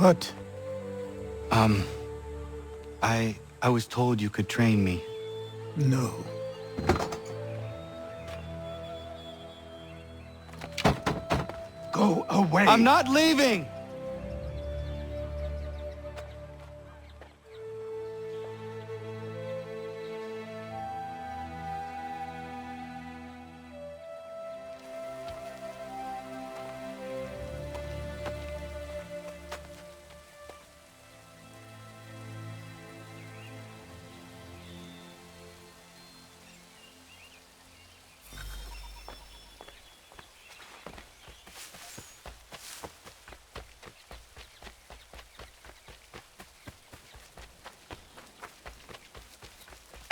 What? I was told you could train me. No. Go away! I'm not leaving!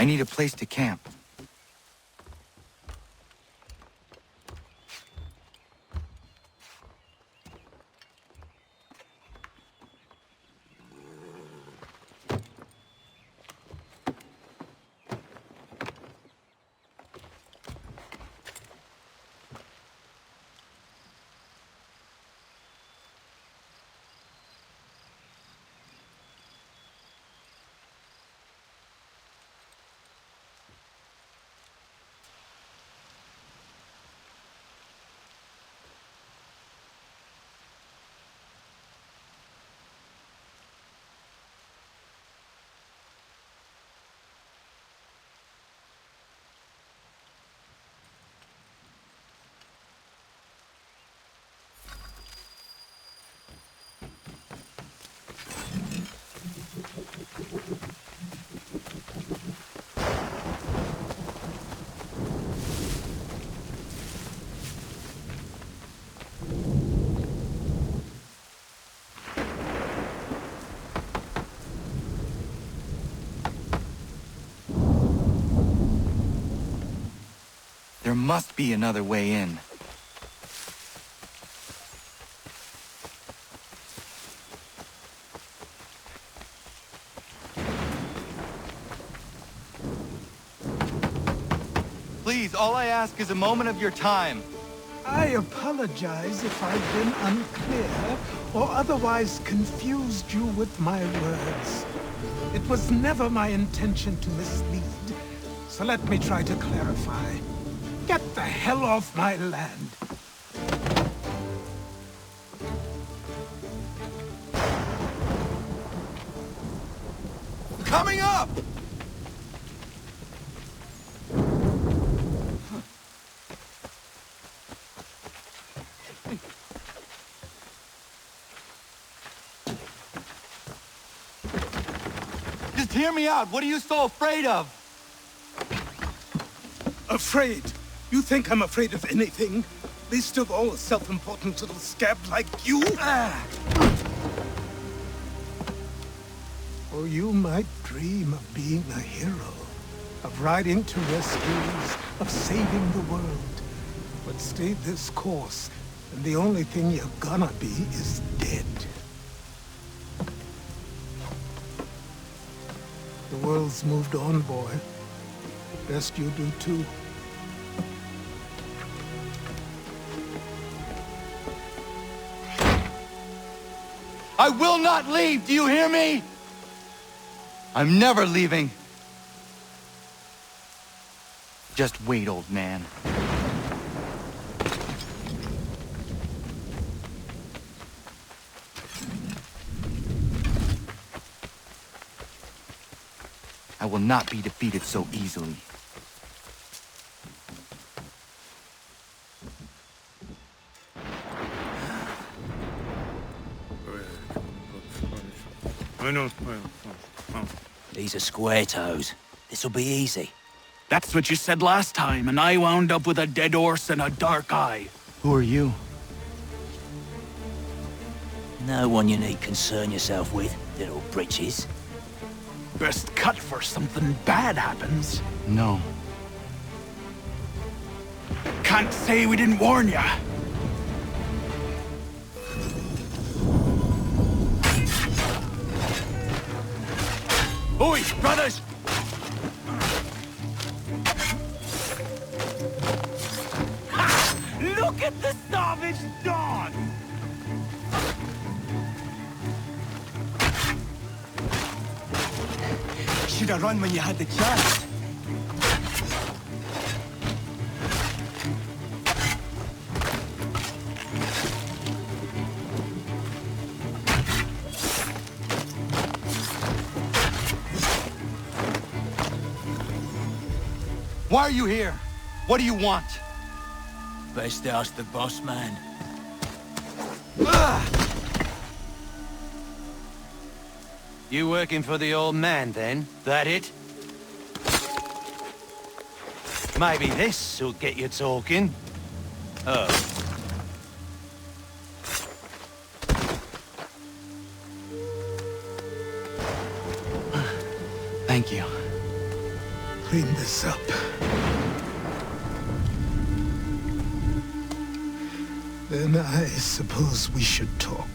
I need a place to camp. There must be another way in. Please, all I ask is a moment of your time. I apologize if I've been unclear or otherwise confused you with my words. It was never my intention to mislead, so let me try to clarify. Get the hell off my land! Coming up! Just hear me out. What are you so afraid of? Afraid? You think I'm afraid of anything? Least of all a self-important little scab like you? Or you might dream of being a hero, of riding to rescues, of saving the world. But stay this course, and the only thing you're gonna be is dead. The world's moved on, boy. Best you do too. I will not leave, do you hear me? I'm never leaving. Just wait, old man. I will not be defeated so easily. These are square toes. This'll be easy. That's what you said last time, and I wound up with a dead horse and a dark eye. Who are you? No one you need concern yourself with, little britches. Best cut for something bad happens. No. Can't say we didn't warn ya. Oi, brothers! Ha! Look at the savage dog! should have run when you had the chance. Why are you here? What do you want? Best ask the boss man. You working for the old man, then? That it? Maybe this'll get you talking. Oh. Thank you. Clean this up. Then I suppose we should talk.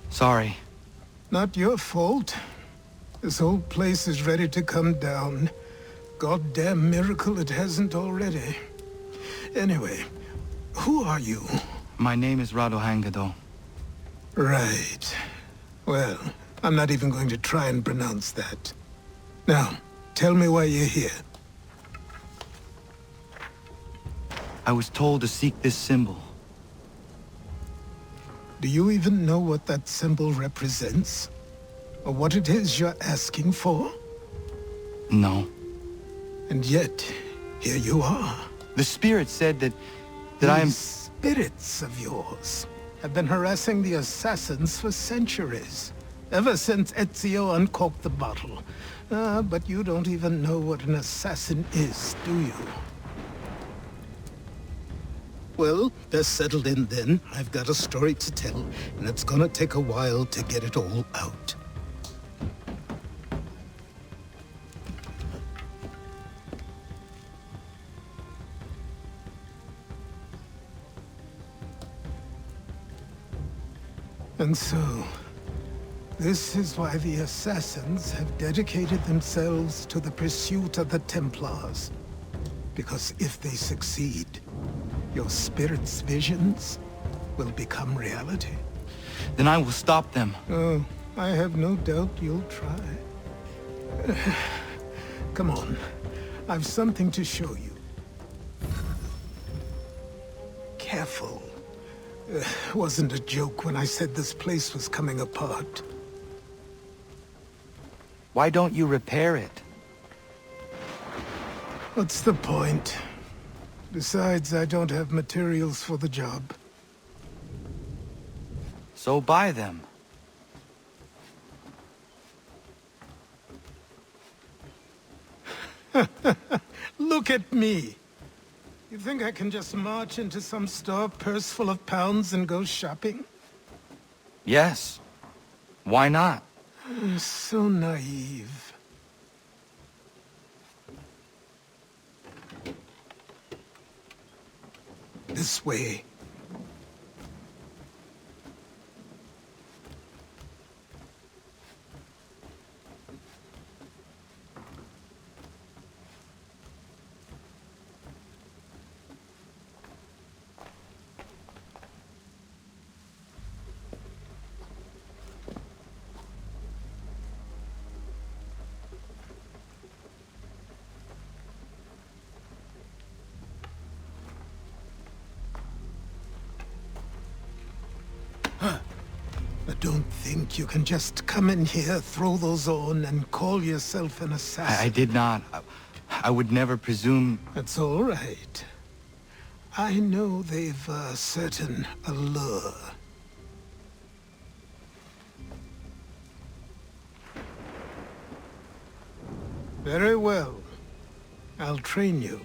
Sorry. Not your fault. This whole place is ready to come down. Goddamn miracle it hasn't already. Anyway, who are you? My name is Rado Hangado. Right. Well, I'm not even going to try and pronounce that. Now, tell me why you're here. I was told to seek this symbol. Do you even know what that symbol represents? Or what it is you're asking for? No. And yet, here you are. The spirit said that I am... These spirits of yours have been harassing the assassins for centuries. Ever since Ezio uncorked the bottle. But you don't even know what an assassin is, do you? Well, that's settled in then. I've got a story to tell, and it's gonna take a while to get it all out. And so, this is why the Assassins have dedicated themselves to the pursuit of the Templars. Because if they succeed, your spirit's visions will become reality. Then I will stop them. Oh, I have no doubt you'll try. Come on, I've something to show you. Careful. Wasn't a joke when I said this place was coming apart. Why don't you repair it? What's the point? Besides, I don't have materials for the job. So buy them. Look at me! You think I can just march into some store, purse full of pounds, and go shopping? Yes. Why not? So naive. This way. Don't think you can just come in here, throw those on, and call yourself an assassin. I did not. I would never presume... That's all right. I know they've a certain allure. Very well. I'll train you.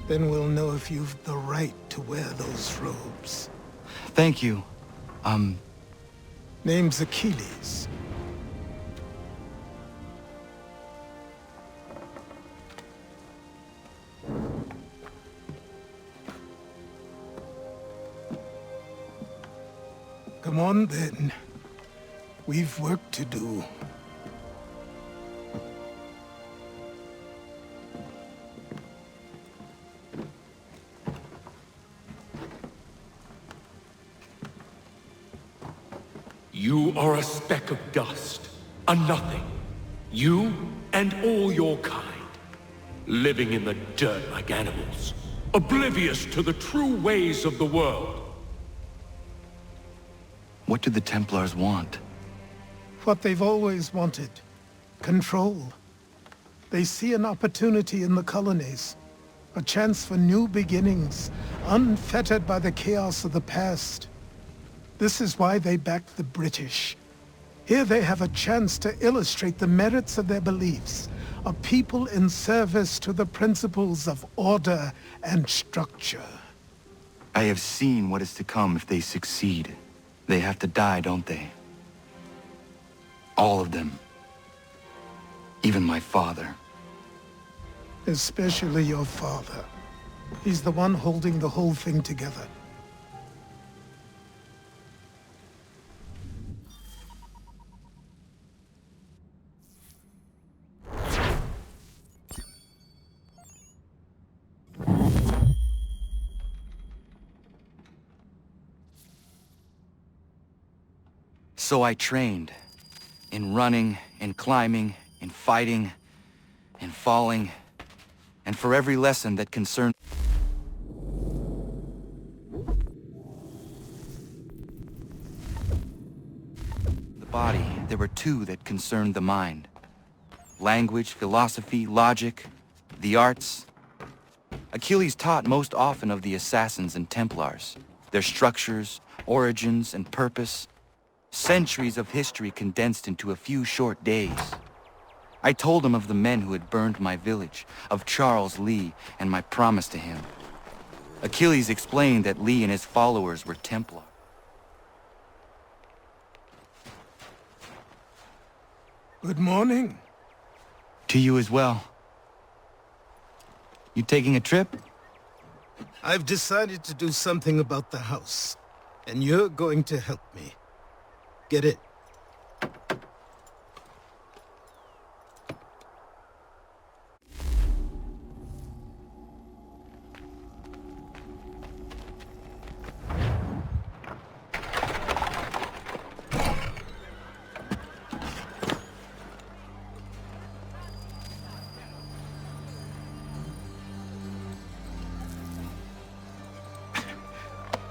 Then we'll know if you've the right to wear those robes. Thank you. Name's Achilles. Come on, then. We've work to do. You are a speck of dust, a nothing. You and all your kind, living in the dirt like animals, oblivious to the true ways of the world. What do the Templars want? What they've always wanted. Control. They see an opportunity in the colonies. A chance for new beginnings, unfettered by the chaos of the past. This is why they backed the British. Here they have a chance to illustrate the merits of their beliefs. A people in service to the principles of order and structure. I have seen what is to come if they succeed. They have to die, don't they? All of them. Even my father. Especially your father. He's the one holding the whole thing together. So I trained. In running, in climbing, in fighting, in falling, and for every lesson that concerned the body, there were two that concerned the mind. Language, philosophy, logic, the arts. Achilles taught most often of the assassins and Templars, their structures, origins, and purpose. Centuries of history condensed into a few short days. I told him of the men who had burned my village, of Charles Lee, and my promise to him. Achilles explained that Lee and his followers were Templar. Good morning. To you as well. You taking a trip? I've decided to do something about the house, and you're going to help me. Get it?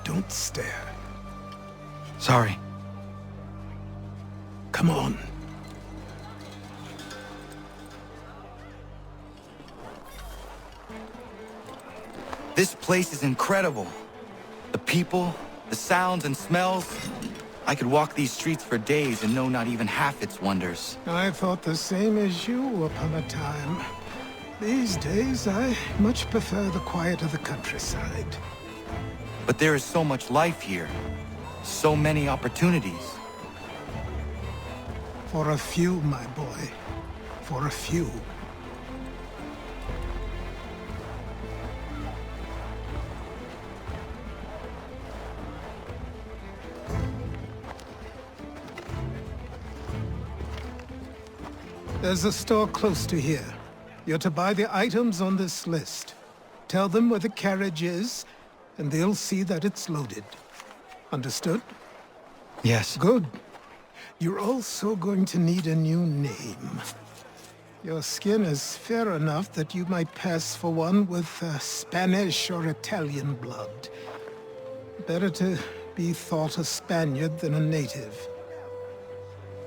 Don't stare. Sorry. Come on. This place is incredible. The people, the sounds and smells. I could walk these streets for days and know not even half its wonders. I thought the same as you upon a time. These days, I much prefer the quiet of the countryside. But there is so much life here. So many opportunities. For a few, my boy. For a few. There's a store close to here. You're to buy the items on this list. Tell them where the carriage is, and they'll see that it's loaded. Understood? Yes. Good. You're also going to need a new name. Your skin is fair enough that you might pass for one with Spanish or Italian blood. Better to be thought a Spaniard than a native.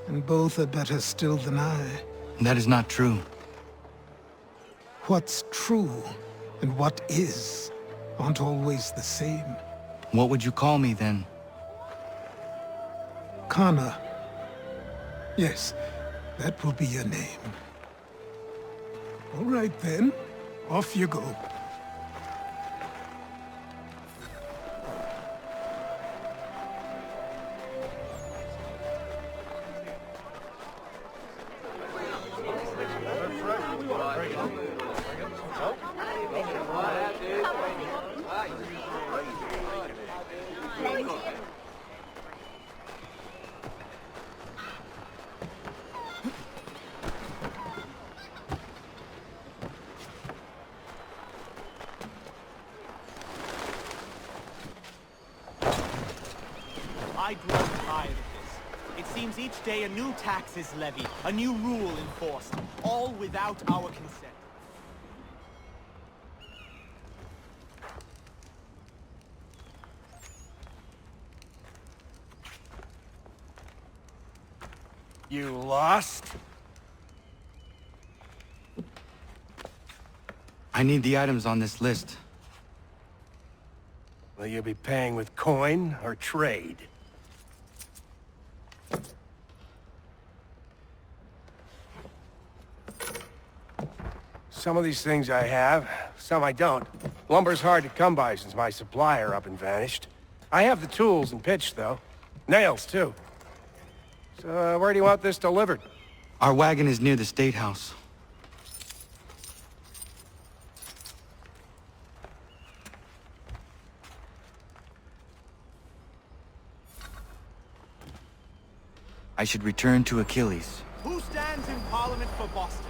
And both are better still than I. That is not true. What's true and what is aren't always the same. What would you call me then? Kana. Yes, that will be your name. All right then, off you go. I grow tired of this. It seems each day a new tax is levied, a new rule enforced, all without our consent. You lost? I need the items on this list. Will you be paying with coin or trade? Some of these things I have, some I don't. Lumber's hard to come by since my supplier up and vanished. I have the tools and pitch, though. Nails, too. So, where do you want this delivered? Our wagon is near the State House. I should return to Achilles. Who stands in Parliament for Boston?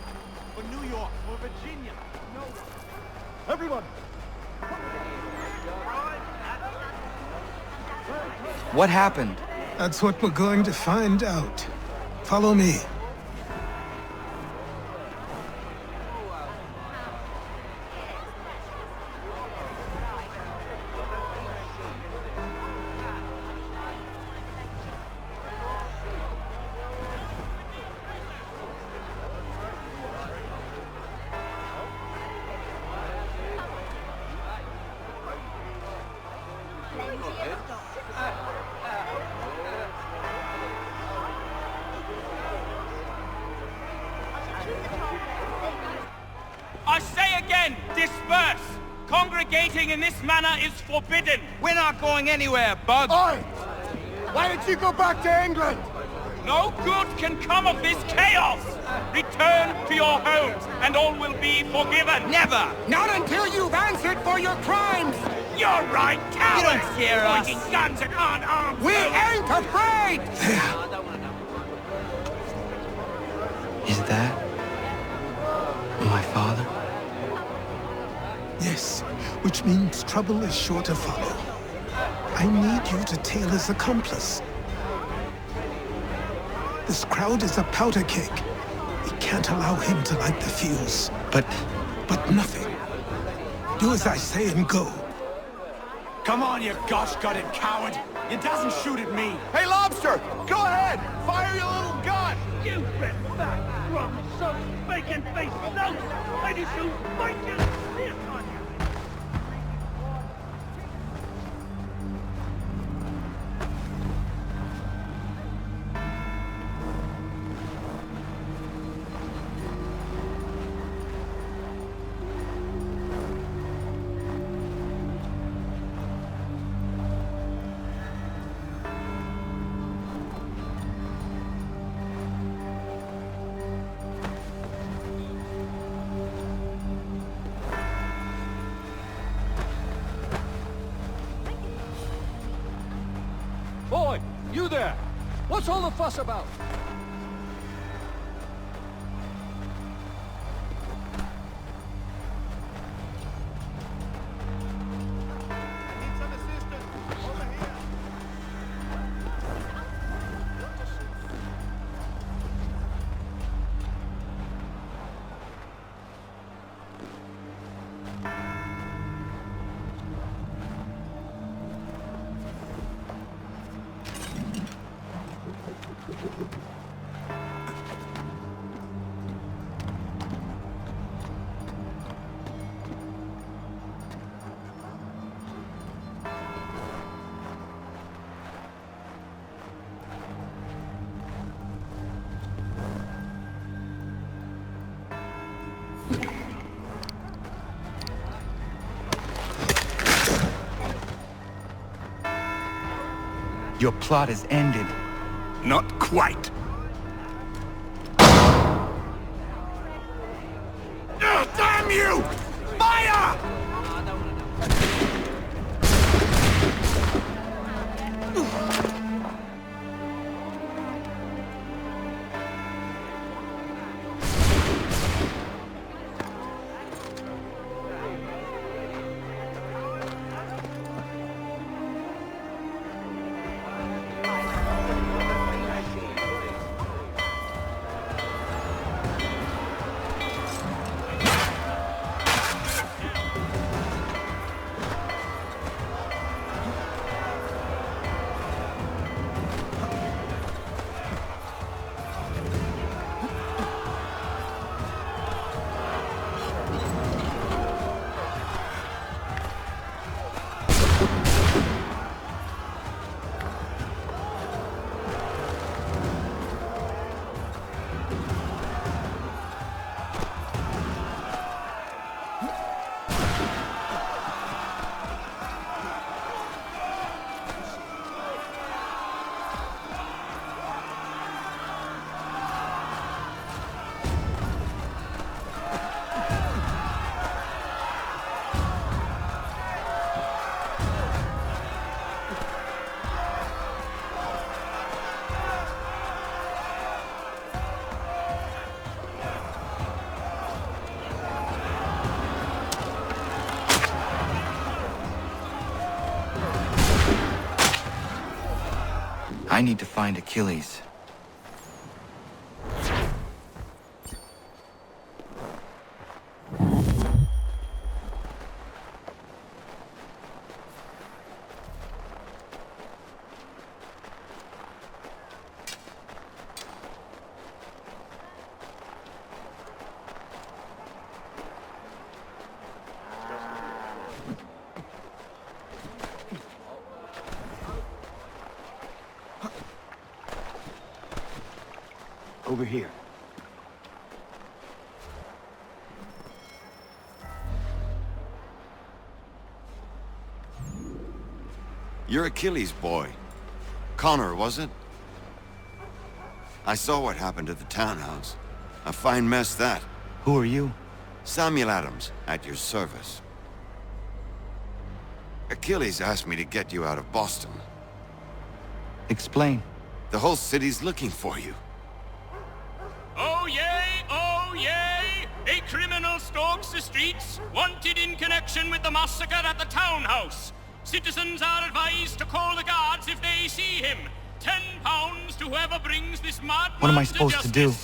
For New York? For Virginia? No one. Everyone! What happened? That's what we're going to find out. Follow me. I say again, disperse! Congregating in this manner is forbidden! We're not going anywhere, Bug! Oi! Why don't you go back to England? No good can come of this chaos! Return to your homes, and all will be forgiven! Never! Not until you've answered for your crimes! You're right, cowards! You don't fear us. Pointing guns at unarmed We ain't afraid! Is that my father? Yes, which means trouble is sure to follow. I need you to tail his accomplice. This crowd is a powder keg. We can't allow him to light the fuse. But nothing. Do as I say and go. Come on, you gosh-gutted coward! It doesn't shoot at me! Hey, Lobster! Go ahead! Fire your little gun! You bit fat, rum, so bacon-faced louse! Ready to fight you! Here on you! Boy, you there! What's all the fuss about? Your plot is ended. Not quite. Damn you! Fire! I need to find Achilles. Over here. You're Achilles' boy. Connor, was it? I saw what happened at the townhouse. A fine mess, that. Who are you? Samuel Adams, at your service. Achilles asked me to get you out of Boston. Explain. The whole city's looking for you. Oh yay, oh yay! A criminal stalks the streets, wanted in connection with the massacre at the townhouse. Citizens are advised to call the guards if they see him. £10 to whoever brings this madman What am I supposed to do?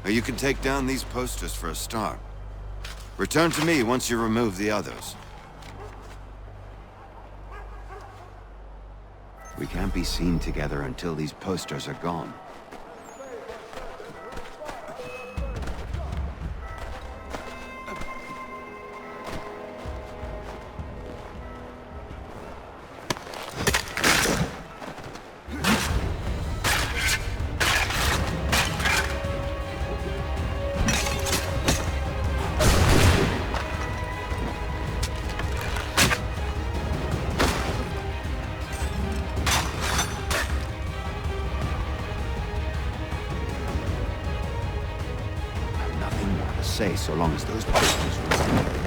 You can take down these posters for a start. Return to me once you remove the others. We can't be seen together until these posters are gone. Say so long as those posters remain.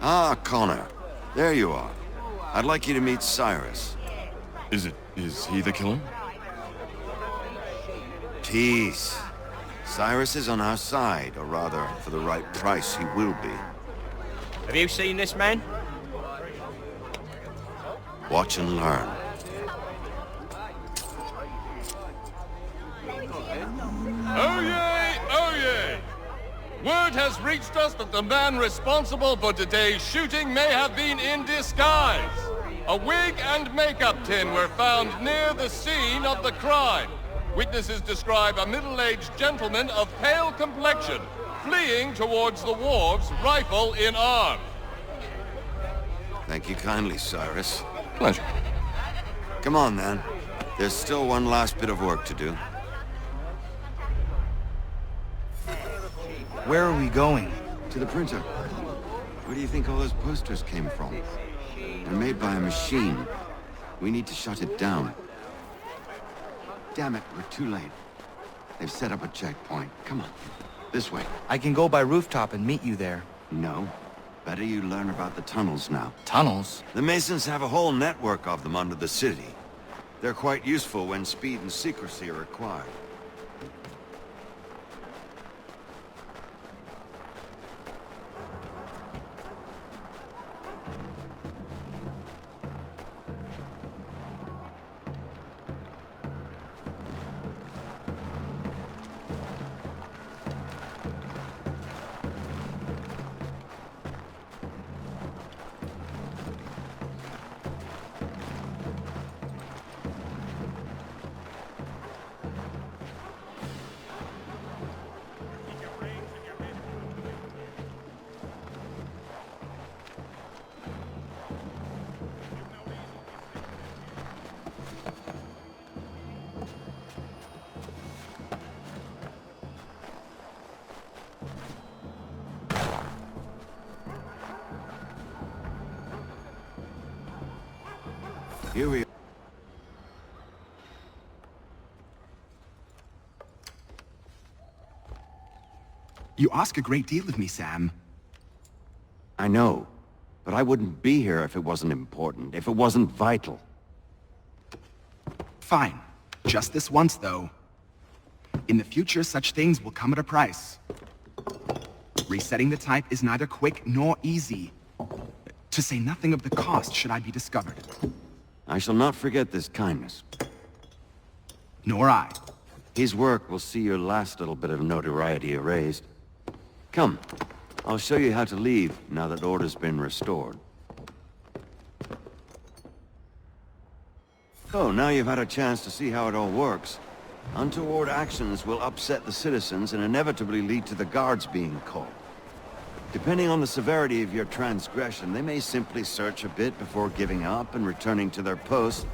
Ah, Connor. There you are. I'd like you to meet Cyrus. Is he the killer? Peace. Cyrus is on our side, or rather, for the right price, he will be. Have you seen this man? Watch and learn. Oh yay! Oh yay! Word has reached us that the man responsible for today's shooting may have been in disguise. A wig and makeup tin were found near the scene of the crime. Witnesses describe a middle-aged gentleman of pale complexion fleeing towards the wharves, rifle in arm. Thank you kindly, Cyrus. Pleasure. Come on, then. There's still one last bit of work to do. Where are we going? To the printer. Where do you think all those posters came from? They're made by a machine. We need to shut it down. Damn it, we're too late. They've set up a checkpoint. Come on. This way. I can go by rooftop and meet you there. No. Better you learn about the tunnels now. Tunnels? The Masons have a whole network of them under the city. They're quite useful when speed and secrecy are required. Here we are. You ask a great deal of me, Sam. I know, but I wouldn't be here if it wasn't important, if it wasn't vital. Fine. Just this once, though. In the future, such things will come at a price. Resetting the type is neither quick nor easy. To say nothing of the cost should I be discovered. I shall not forget this kindness. Nor I. His work will see your last little bit of notoriety erased. Come, I'll show you how to leave now that order's been restored. So, now you've had a chance to see how it all works. Untoward actions will upset the citizens and inevitably lead to the guards being called. Depending on the severity of your transgression, they may simply search a bit before giving up and returning to their posts.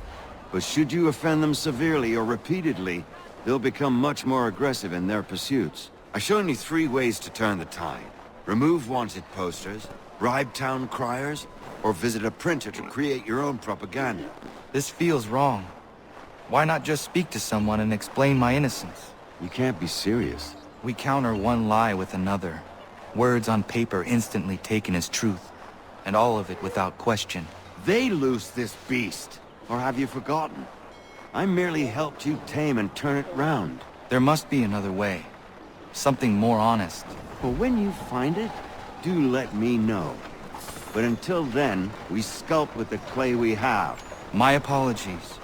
But should you offend them severely or repeatedly, they'll become much more aggressive in their pursuits. I've shown you 3 ways to turn the tide. Remove wanted posters, bribe town criers, or visit a printer to create your own propaganda. This feels wrong. Why not just speak to someone and explain my innocence? You can't be serious. We counter one lie with another. Words on paper instantly taken as truth, and all of it without question. They loose this beast, or have you forgotten? I merely helped you tame and turn it round. There must be another way. Something more honest. But when you find it, do let me know. But until then, we sculpt with the clay we have. My apologies.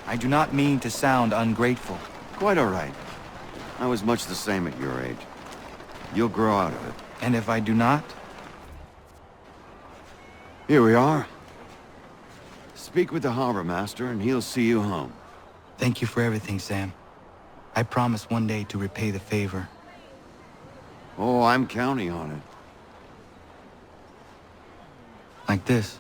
I do not mean to sound ungrateful. Quite all right. I was much the same at your age. You'll grow out of it. And if I do not? Here we are. Speak with the harbor master and he'll see you home. Thank you for everything, Sam. I promise one day to repay the favor. Oh, I'm counting on it. Like this.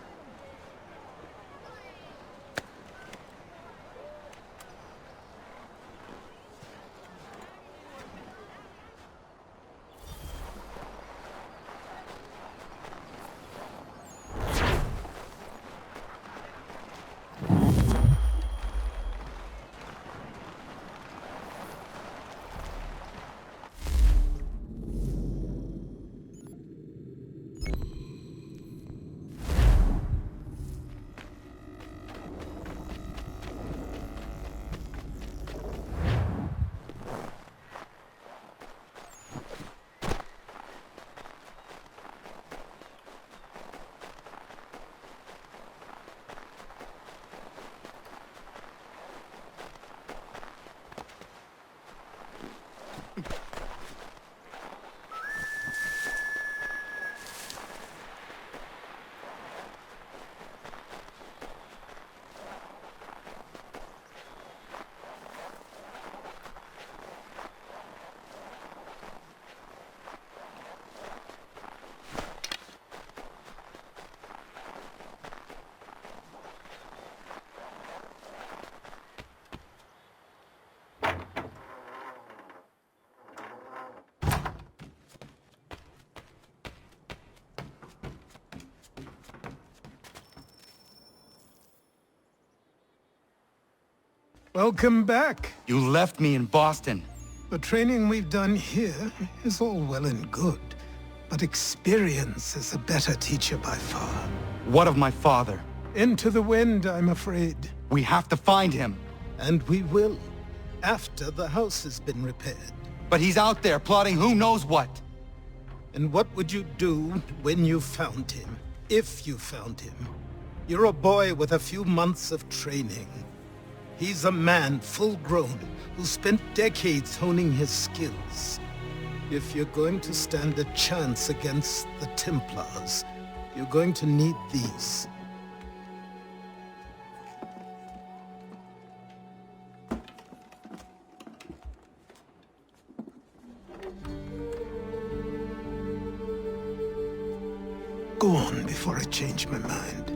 Welcome back. You left me in Boston. The training we've done here is all well and good, but experience is a better teacher by far. What of my father? Into the wind, I'm afraid. We have to find him. And we will, after the house has been repaired. But he's out there plotting who knows what. And what would you do when you found him? If you found him? You're a boy with a few months of training. He's a man, full-grown, who spent decades honing his skills. If you're going to stand a chance against the Templars, you're going to need these. Go on before I change my mind.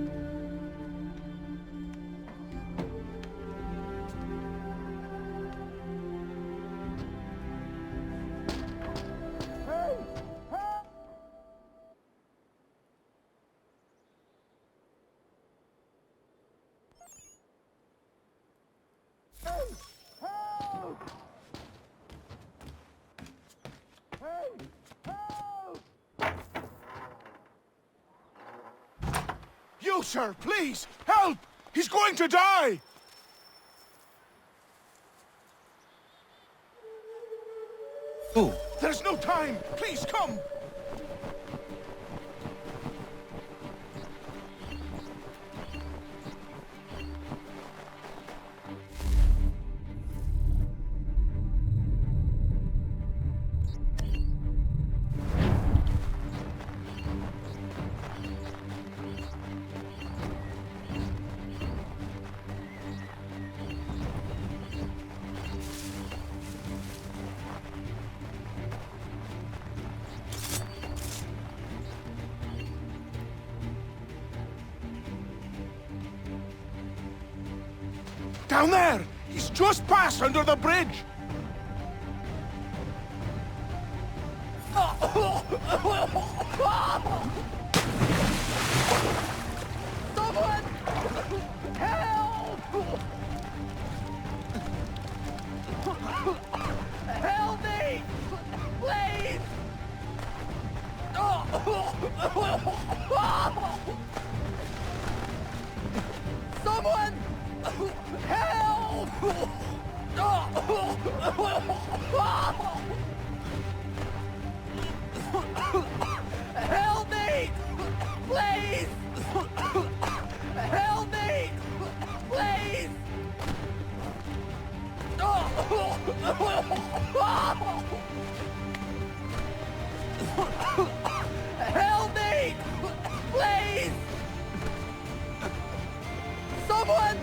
You, sir, please! Help! He's going to die! Who? There's no time! Please, come! Down there! He's just passed under the bridge! Someone! Help! Help me! Please! Someone! Help! Help me! Please! Help me! Please! Help me! Please! Someone!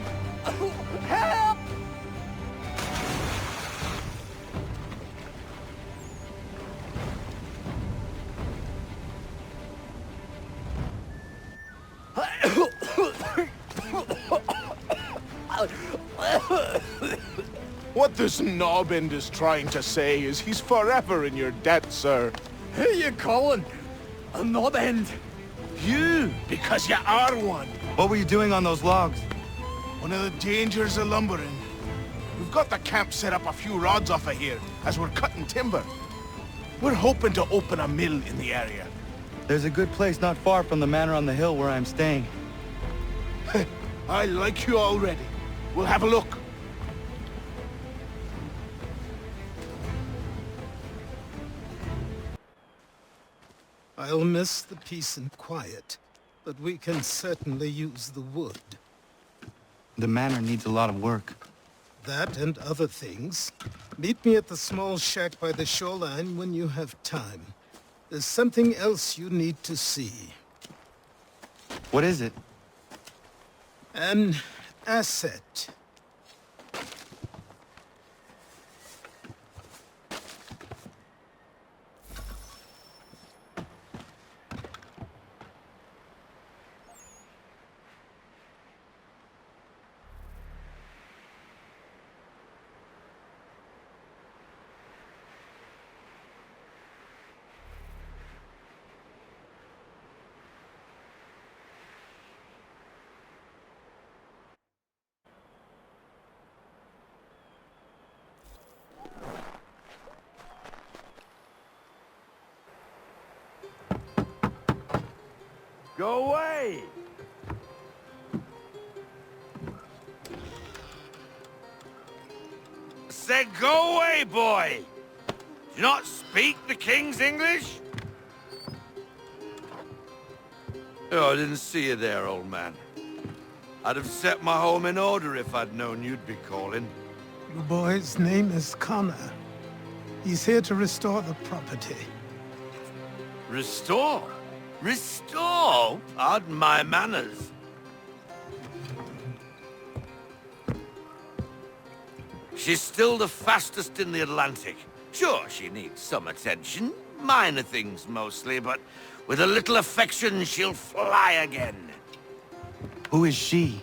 Help! What this knobbend is trying to say is he's forever in your debt, sir. Who you calling? A knob-end? You, because you are one. What were you doing on those logs? One of the dangers of lumbering. We've got the camp set up a few rods off of here, as we're cutting timber. We're hoping to open a mill in the area. There's a good place not far from the manor on the hill where I'm staying. I like you already. We'll have a look. I'll miss the peace and quiet, but we can certainly use the wood. The manor needs a lot of work. That and other things. Meet me at the small shack by the shoreline when you have time. There's something else you need to see. What is it? An asset. Go away! Said go away, boy! Do you not speak the King's English? Oh, I didn't see you there, old man. I'd have set my home in order if I'd known you'd be calling. The boy's name is Connor. He's here to restore the property. Restore? Restore? Pardon my manners. She's still the fastest in the Atlantic. Sure, she needs some attention. Minor things mostly, but with a little affection, she'll fly again. Who is she?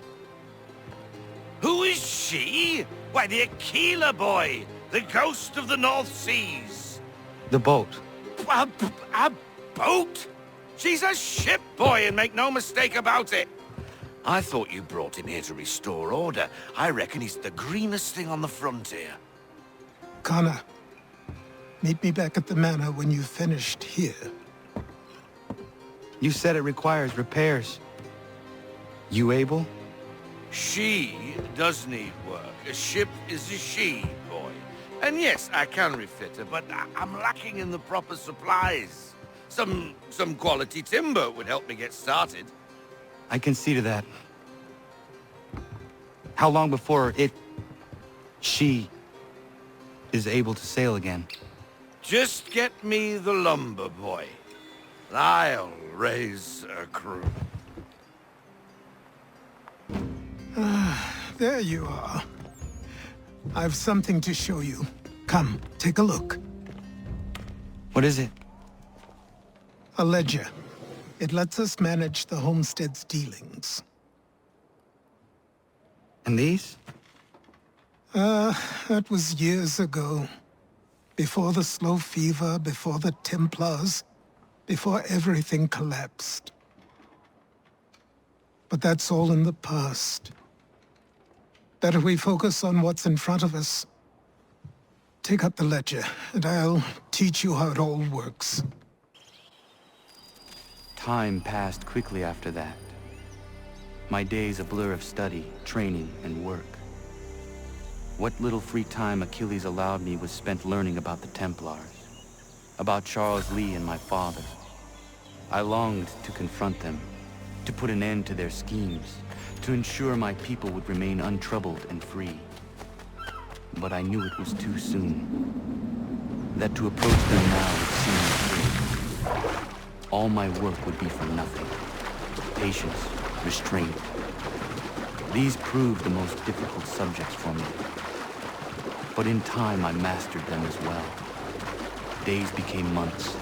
Who is she? Why, the Aquila boy, the ghost of the North Seas. The boat. A boat? She's a ship, boy, and make no mistake about it. I thought you brought him here to restore order. I reckon he's the greenest thing on the frontier. Connor, meet me back at the manor when you've finished here. You said it requires repairs. You able? She does need work. A ship is a she, boy. And yes, I can refit her, but I'm lacking in the proper supplies. Some quality timber would help me get started. I can see to that. How long before she is able to sail again? Just get me the lumber, boy. I'll raise a crew. There you are. I've something to show you. Come, take a look. What is it? A ledger. It lets us manage the homestead's dealings. And these? That was years ago. Before the slow fever, before the Templars, before everything collapsed. But that's all in the past. Better we focus on what's in front of us. Take up the ledger, and I'll teach you how it all works. Time passed quickly after that. My days a blur of study, training, and work. What little free time Achilles allowed me was spent learning about the Templars, about Charles Lee and my father. I longed to confront them, to put an end to their schemes, to ensure my people would remain untroubled and free. But I knew it was too soon, that to approach them now would seem free. All my work would be for nothing. Patience, restraint. These proved the most difficult subjects for me. But in time, I mastered them as well. Days became months.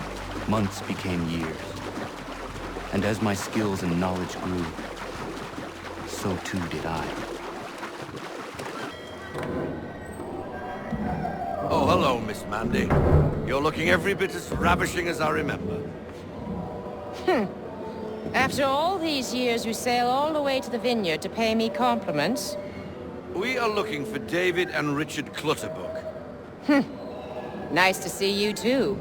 Months became years. And as my skills and knowledge grew, so too did I. Oh, hello, Miss Mandy. You're looking every bit as ravishing as I remember. After all these years, you sail all the way to the vineyard to pay me compliments? We are looking for David and Richard Clutterbuck. Nice to see you, too.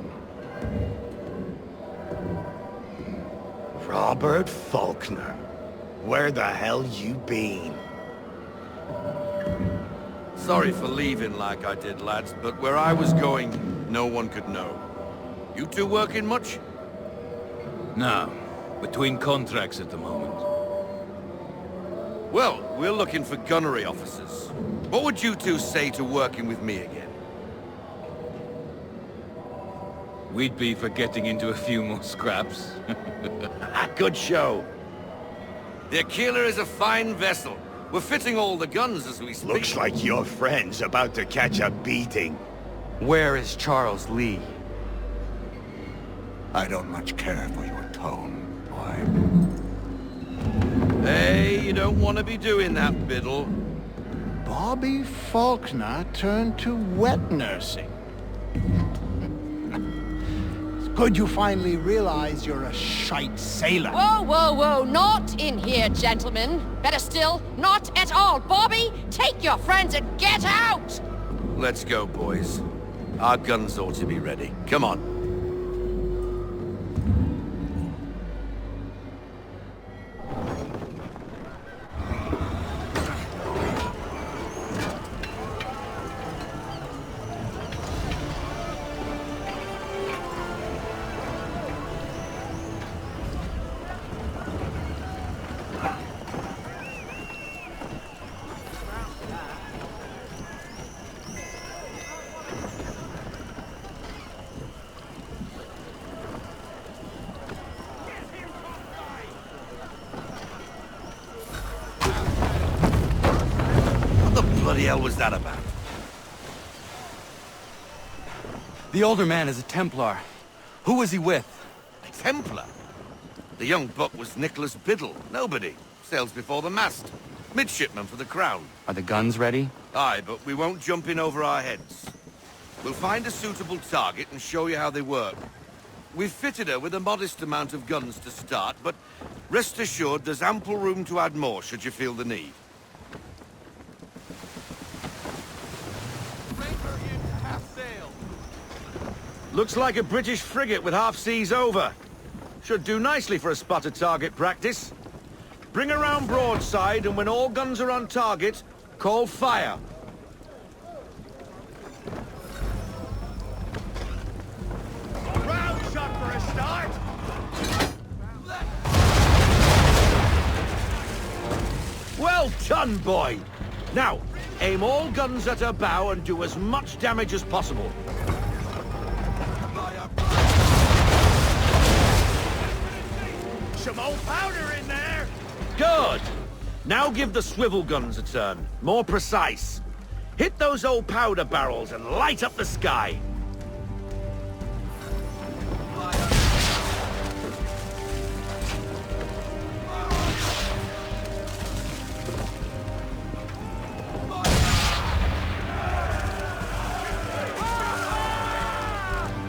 Robert Faulkner. Where the hell you been? Sorry for leaving like I did, lads, but where I was going, no one could know. You two working much? No. Between contracts at the moment. Well, we're looking for gunnery officers. What would you two say to working with me again? We'd be for getting into a few more scraps. Good show. The Aquila is a fine vessel. We're fitting all the guns as we speak. Looks like your friend's about to catch a beating. Where is Charles Lee? I don't much care for your tone, boy. Hey, you don't want to be doing that, Biddle. Bobby Faulkner turned to wet nursing. It's good you finally realize you're a shite sailor. Whoa, whoa, whoa, not in here, gentlemen. Better still, not at all. Bobby, take your friends and get out! Let's go, boys. Our guns ought to be ready. Come on. What the hell was that about? The older man is a Templar. Who was he with? A Templar? The young buck was Nicholas Biddle. Nobody. Sails before the mast. Midshipman for the Crown. Are the guns ready? Aye, but we won't jump in over our heads. We'll find a suitable target and show you how they work. We've fitted her with a modest amount of guns to start, but rest assured there's ample room to add more should you feel the need. Looks like a British frigate with half seas over. Should do nicely for a spotted target practice. Bring her round broadside, and when all guns are on target, call fire. Round shot for a start! Well done, boy! Now, aim all guns at her bow and do as much damage as possible. Some old powder in there! Good! Now give the swivel guns a turn. More precise. Hit those old powder barrels and light up the sky.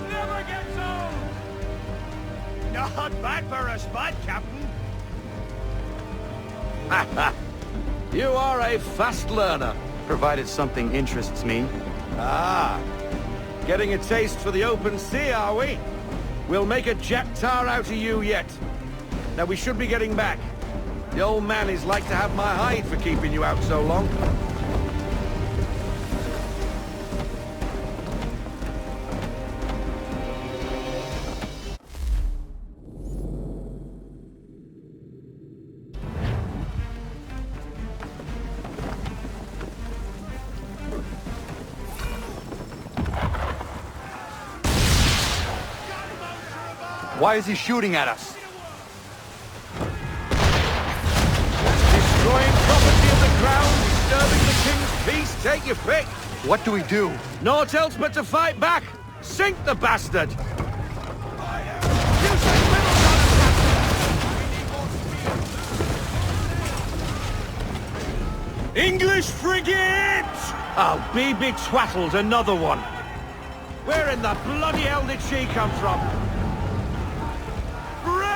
Never gets old! Not bad for a spot, Captain. You are a fast learner. Provided something interests me. Ah, getting a taste for the open sea, are we? We'll make a jack tar out of you yet. Now we should be getting back. The old man is like to have my hide for keeping you out so long. Why is he shooting at us? Destroying property of the crown, disturbing the king's peace, take your pick. What do we do? Naught else but to fight back. Sink the bastard. English frigate! Oh, be betwattled, another one. Where in the bloody hell did she come from? Brace!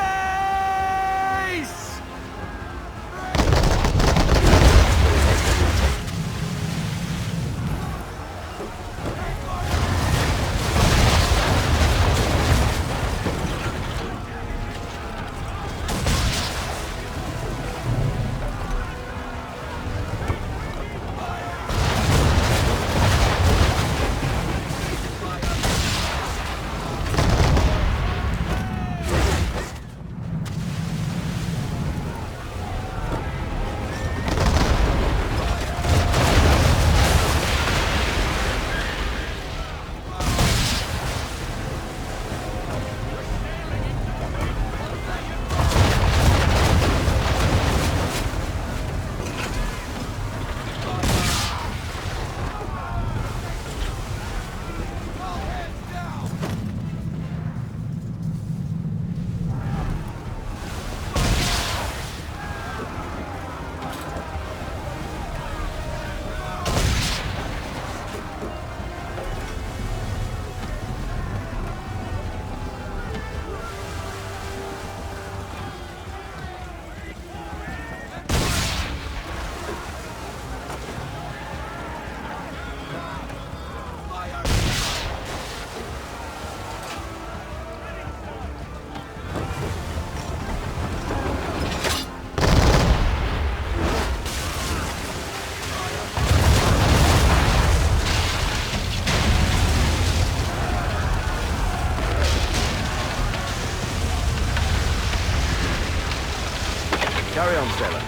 Carry on, sailor.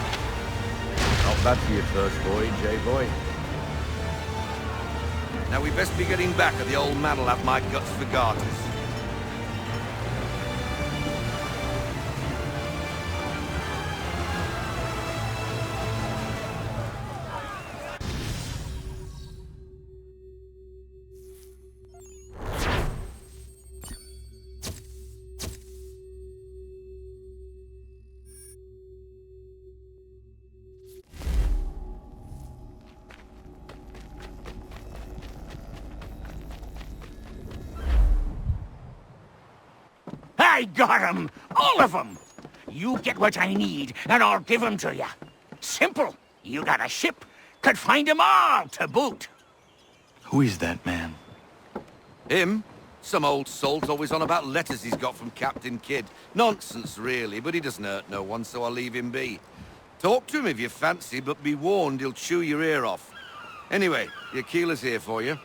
Not bad for your first voyage, eh, boy? Now we best be getting back, or the old man'll have my guts for garters. I got 'em! All of 'em! You get what I need, and I'll give 'em to you. Simple. You got a ship, could find 'em all to boot. Who is that man? Him? Some old salt always on about letters he's got from Captain Kidd. Nonsense, really, but he doesn't hurt no one, so I'll leave him be. Talk to him if you fancy, but be warned he'll chew your ear off. Anyway, your keeler's here for you.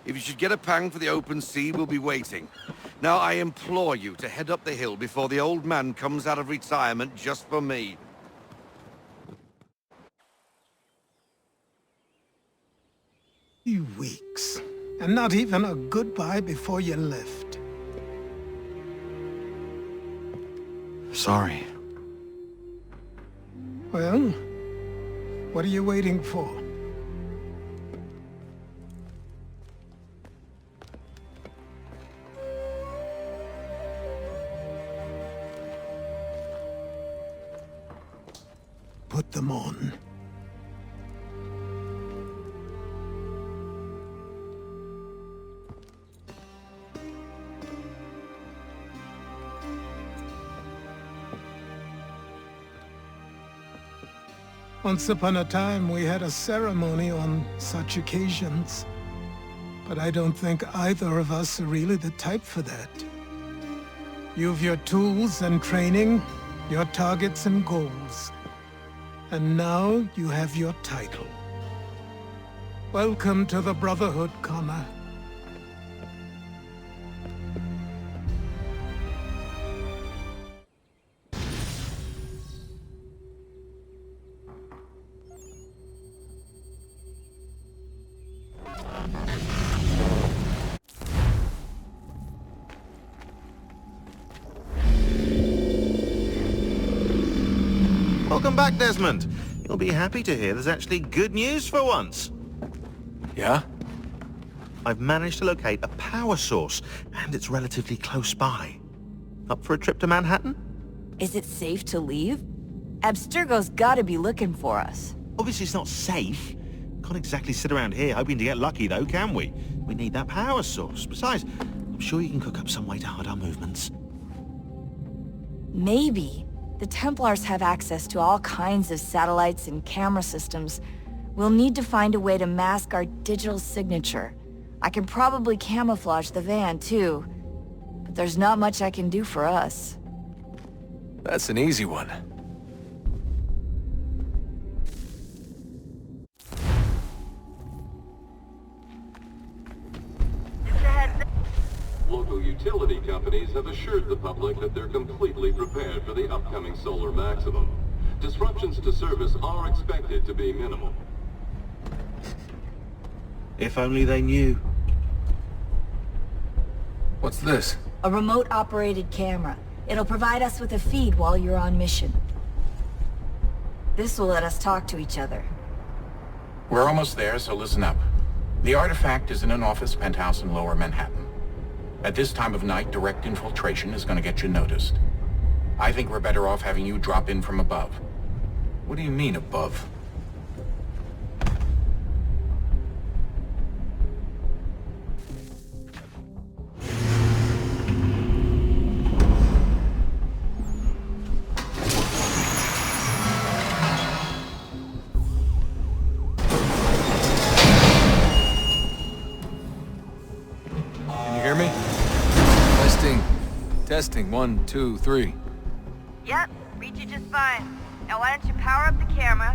If you should get a pang for the open sea, we'll be waiting. Now, I implore you to head up the hill before the old man comes out of retirement just for me. You weeks. And not even a goodbye before you left. Sorry. Well, what are you waiting for? Put them on. Once upon a time, we had a ceremony on such occasions. But I don't think either of us are really the type for that. You've your tools and training, your targets and goals. And now you have your title. Welcome to the Brotherhood, Connor. Welcome back, Desmond. You'll be happy to hear there's actually good news for once. Yeah? I've managed to locate a power source, and it's relatively close by. Up for a trip to Manhattan? Is it safe to leave? Abstergo's gotta be looking for us. Obviously it's not safe. Can't exactly sit around here hoping to get lucky, though, can we? We need that power source. Besides, I'm sure you can cook up some way to hide our movements. Maybe. The Templars have access to all kinds of satellites and camera systems. We'll need to find a way to mask our digital signature. I can probably camouflage the van, too. But there's not much I can do for us. That's an easy one. Local utility companies have assured the public that they're completely prepared for the upcoming solar maximum. Disruptions to service are expected to be minimal. If only they knew. What's this? A remote-operated camera. It'll provide us with a feed while you're on mission. This will let us talk to each other. We're almost there, so listen up. The artifact is in an office penthouse in Lower Manhattan. At this time of night, direct infiltration is going to get you noticed. I think we're better off having you drop in from above. What do you mean, above? Can you hear me? Testing, 1, 2, 3. Yep, read you just fine. Now why don't you power up the camera?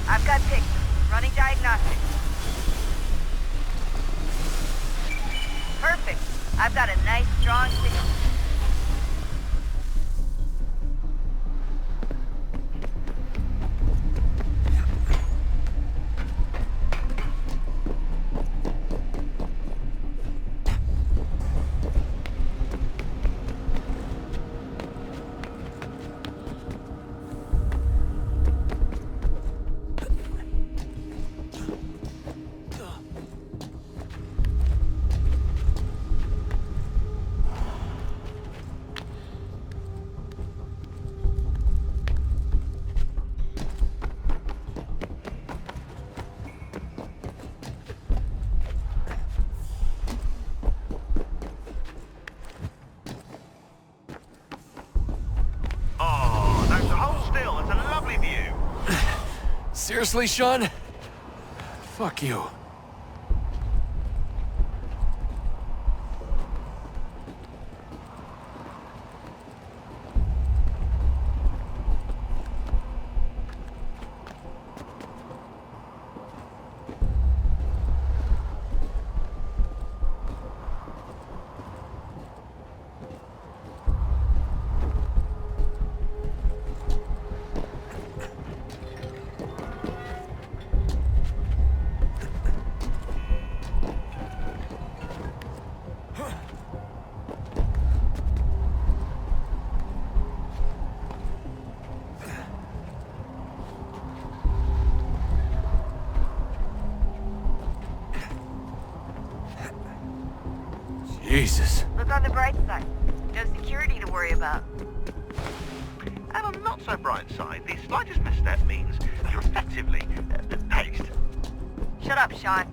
I've got pictures. Running diagnostics. Perfect. I've got a nice, strong signal. Seriously, Sean? Fuck you. Jesus. Look on the bright side. No security to worry about. And on the not so bright side, the slightest misstep means you're effectively paced. Shut up, Sean.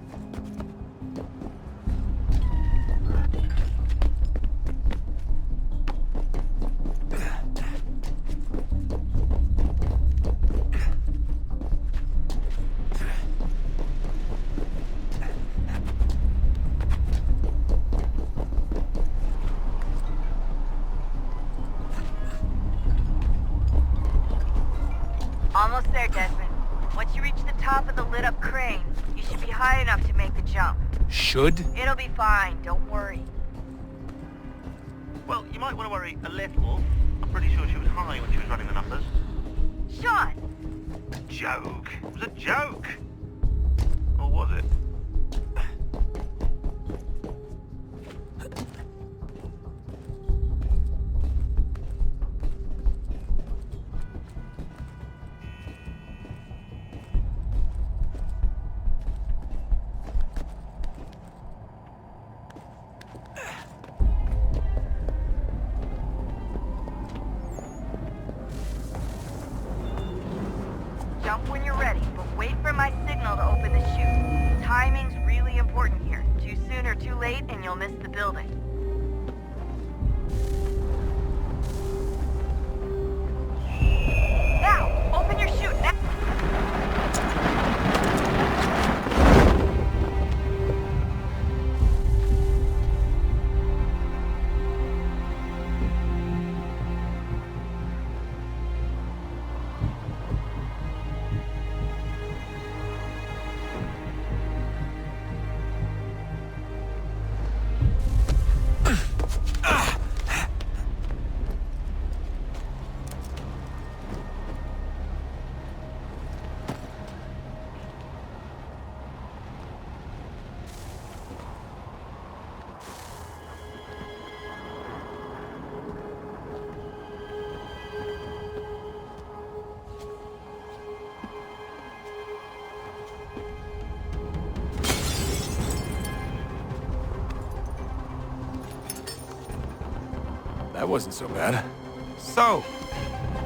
Almost there, Desmond. Once you reach the top of the lit-up crane, you should be high enough to make the jump. Should? It'll be fine, don't worry. Well, you might want to worry a little. I'm pretty sure she was high when she was running the numbers. Sean! A joke. It was a joke. Or was it? Jump when you're ready, but wait for my signal to open the chute. Timing's really important here. Too soon or too late, and you'll miss the building. Now, open your chute now. That wasn't so bad. So,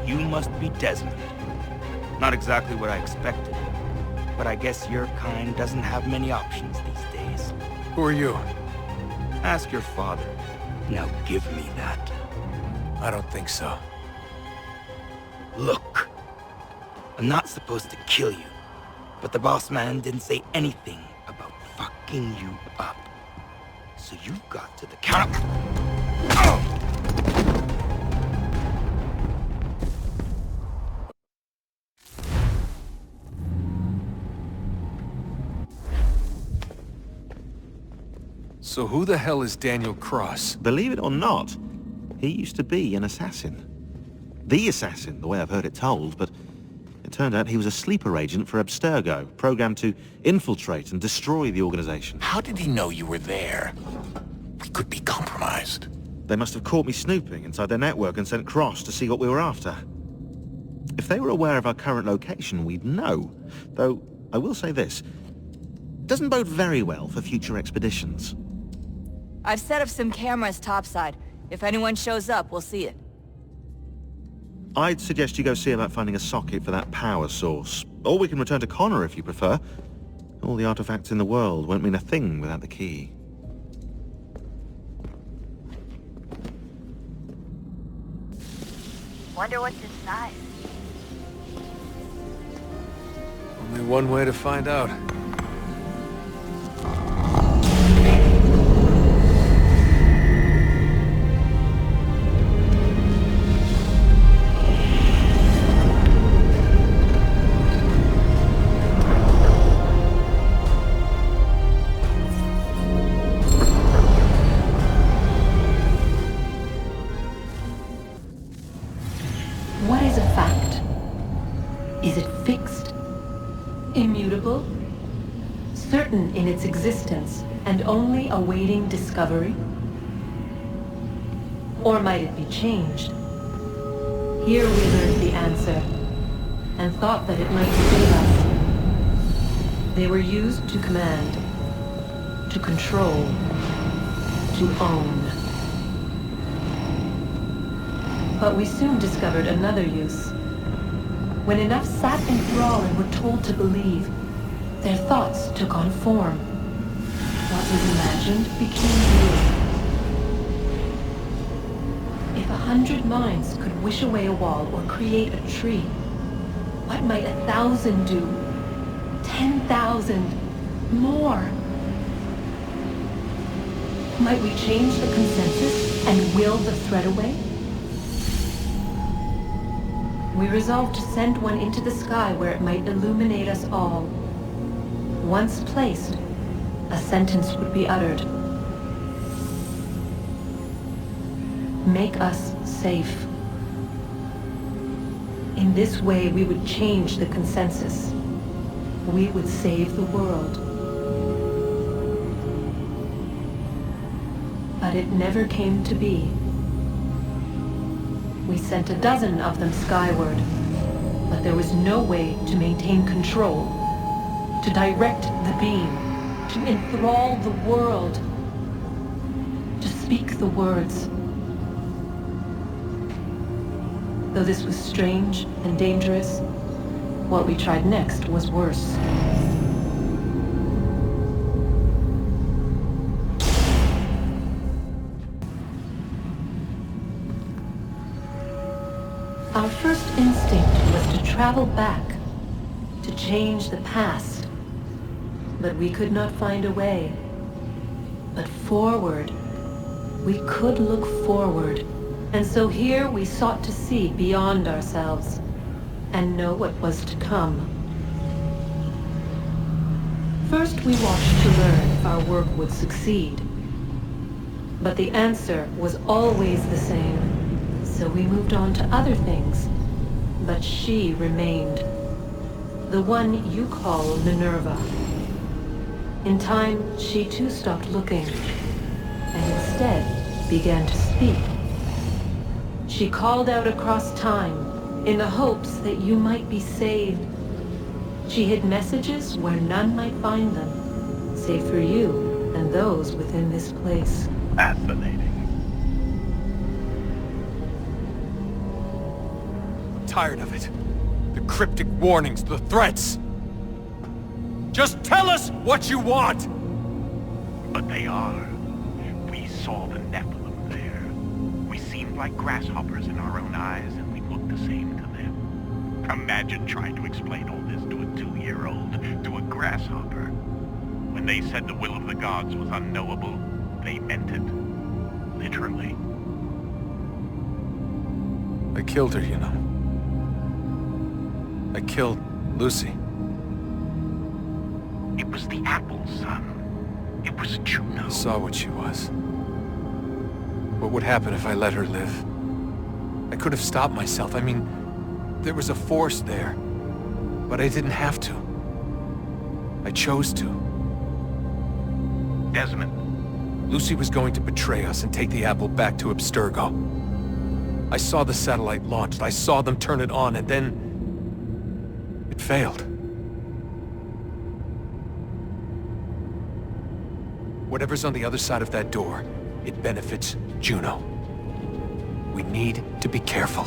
you must be Desmond. Not exactly what I expected, but I guess your kind doesn't have many options these days. Who are you? Ask your father. Now give me that. I don't think so. Look, I'm not supposed to kill you, but the boss man didn't say anything about fucking you up. So you've got to the counter. Oh! So who the hell is Daniel Cross? Believe it or not, he used to be an assassin. The assassin, the way I've heard it told, but it turned out he was a sleeper agent for Abstergo, programmed to infiltrate and destroy the organization. How did he know you were there? We could be compromised. They must have caught me snooping inside their network and sent Cross to see what we were after. If they were aware of our current location, we'd know. Though, I will say this, it doesn't bode very well for future expeditions. I've set up some cameras topside. If anyone shows up, we'll see it. I'd suggest you go see about finding a socket for that power source. Or we can return to Connor if you prefer. All the artifacts in the world won't mean a thing without the key. Wonder what's inside. Only one way to find out. What is a fact? Is it fixed? Immutable? Certain in its existence and only awaiting discovery? Or might it be changed? Here we learned the answer, and thought that it might save us. They were used to command, to control, to own. But we soon discovered another use. When enough sat in thrall and were told to believe, their thoughts took on form. What was imagined became real. If 100 minds could wish away a wall or create a tree, what might 1,000 do? 10,000? More? Might we change the consensus and will the threat away? We resolved to send one into the sky where it might illuminate us all. Once placed, a sentence would be uttered. Make us safe. In this way, we would change the consensus. We would save the world. But it never came to be. We sent a dozen of them skyward, but there was no way to maintain control, to direct the beam, to enthrall the world, to speak the words. Though this was strange and dangerous, what we tried next was worse. Our first instinct was to travel back, to change the past. But we could not find a way. But forward, we could look forward. And so here we sought to see beyond ourselves, and know what was to come. First we watched to learn if our work would succeed. But the answer was always the same. So we moved on to other things, but she remained. The one you call Minerva. In time, she too stopped looking, and instead began to speak. She called out across time, in the hopes that you might be saved. She hid messages where none might find them, save for you and those within this place. Fascinating. Tired of it. The cryptic warnings, the threats. Just tell us what you want! But they are. We saw the Nephilim there. We seemed like grasshoppers in our own eyes, and we looked the same to them. Imagine trying to explain all this to a 2-year-old, to a grasshopper. When they said the will of the gods was unknowable, they meant it. Literally. I killed her, you know. I killed Lucy. It was the apple, son. It was Juno. I saw what she was. What would happen if I let her live? I could have stopped myself. I mean, there was a force there. But I didn't have to. I chose to. Desmond. Lucy was going to betray us and take the apple back to Abstergo. I saw the satellite launched. I saw them turn it on, and then it failed. Whatever's on the other side of that door, it benefits Juno. We need to be careful.